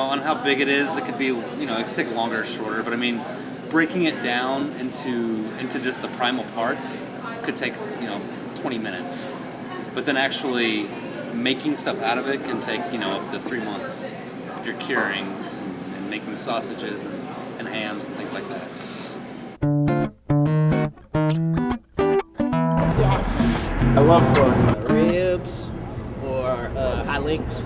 on how big it is, it could be, it could take longer or shorter. But I mean, breaking it down into just the primal parts could take, 20 minutes. But then actually making stuff out of it can take, up to 3 months if you're curing and making sausages and hams and things like that. Yes. I love pork. Ribs or hot links.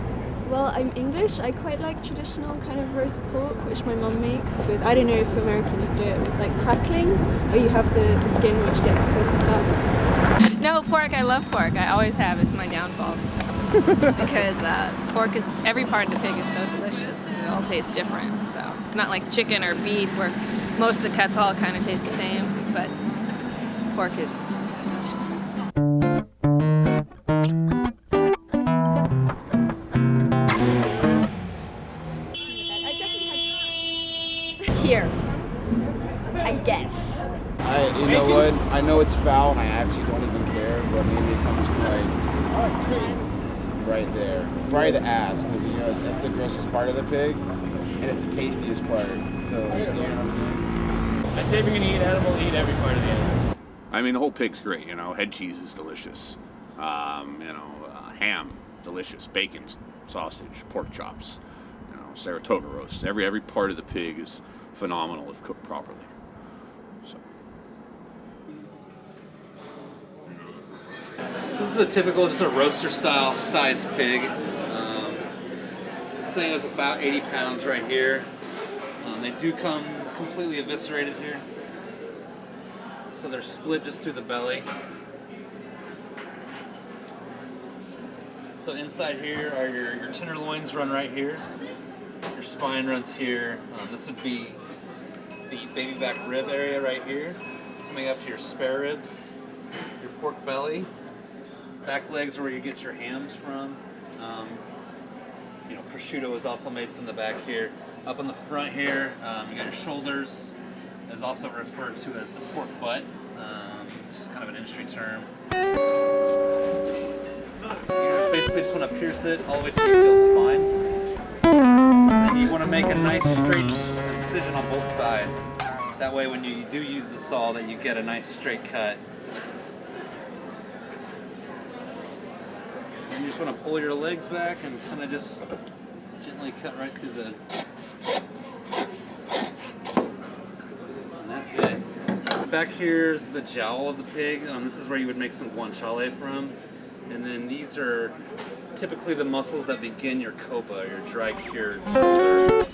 Well, I'm English. I quite like traditional kind of roast pork, which my mum makes with, I don't know if Americans do it with like crackling, or you have the skin which gets crisped up. No, pork, I love pork. I always have. It's my downfall. Because pork is, every part of the pig is so delicious. It all tastes different. So it's not like chicken or beef where most of the cuts all kind of taste the same, but pork is delicious. Here, I guess. You know what? I know it's foul and I actually don't even care, but maybe it comes from like right there. Probably the ass, because it's the grossest part of the pig and it's the tastiest part. So, you know what I mean? I say if you're gonna eat animal, eat every part of the animal. I mean, the whole pig's great, Head cheese is delicious. Ham, delicious. Bacon, sausage, pork chops, Saratoga roast. Every part of the pig is phenomenal if cooked properly. So. This is a typical, just a roaster style size pig. This thing is about 80 pounds right here. They do come completely eviscerated here. So they're split just through the belly. So inside here are your tenderloins run right here. Your spine runs here. This would be the baby back rib area right here. Coming up to your spare ribs, your pork belly. Back legs are where you get your hams from. Prosciutto is also made from the back here. Up on the front here, you got your shoulders. Is also referred to as the pork butt. Just kind of an industry term. You basically just want to pierce it all the way to your heel spine. And then you want to make a nice straight incision on both sides. That way when you do use the saw that you get a nice straight cut. And you just want to pull your legs back and kind of just gently cut right through the... And that's it. Back here's the jowl of the pig. This is where you would make some guanciale from. And then these are typically the muscles that begin your copa, your dry cured shoulder.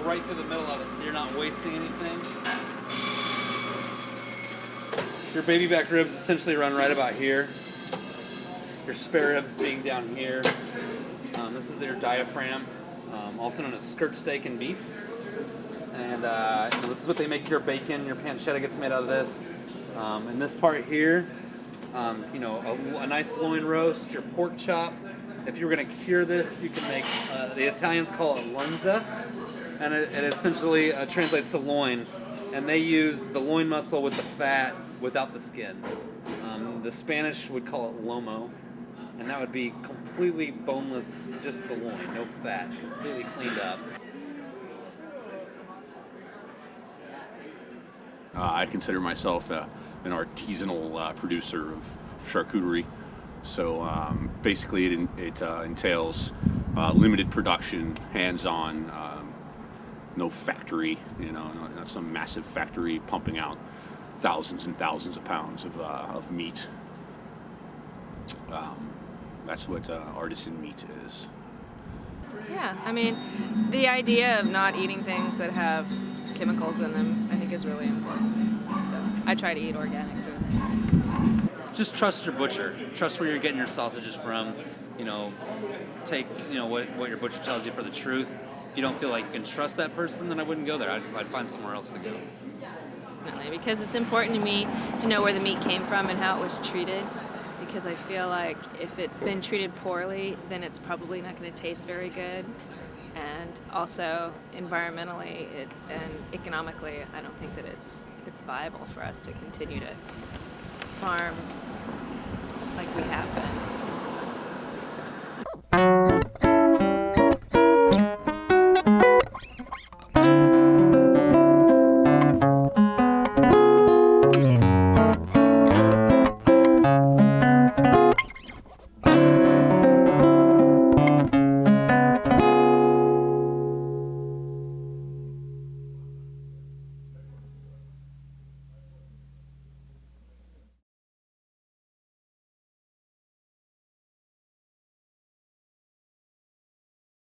Right through the middle of it, so you're not wasting anything. Your baby back ribs essentially run right about here. Your spare ribs being down here. This is your diaphragm, also known as skirt steak and beef. And this is what they make your bacon. Your pancetta gets made out of this. And this part here, a nice loin roast, your pork chop. If you were going to cure this, you can make, the Italians call it lunza. And it essentially translates to loin, and they use the loin muscle with the fat without the skin. The Spanish would call it lomo, and that would be completely boneless, just the loin, no fat, completely cleaned up. I consider myself an artisanal producer of charcuterie. So basically it entails limited production, hands-on, no factory, not some massive factory pumping out thousands and thousands of pounds of meat. That's what artisan meat is. Yeah, I mean, the idea of not eating things that have chemicals in them, I think, is really important. So I try to eat organic food. Just trust your butcher. Trust where you're getting your sausages from. Take what your butcher tells you for the truth. if you don't feel like you can trust that person, then I wouldn't go there. I'd find somewhere else to go. Definitely, because it's important to me to know where the meat came from and how it was treated, because I feel like if it's been treated poorly, then it's probably not going to taste very good. And also environmentally and economically, I don't think that it's viable for us to continue to farm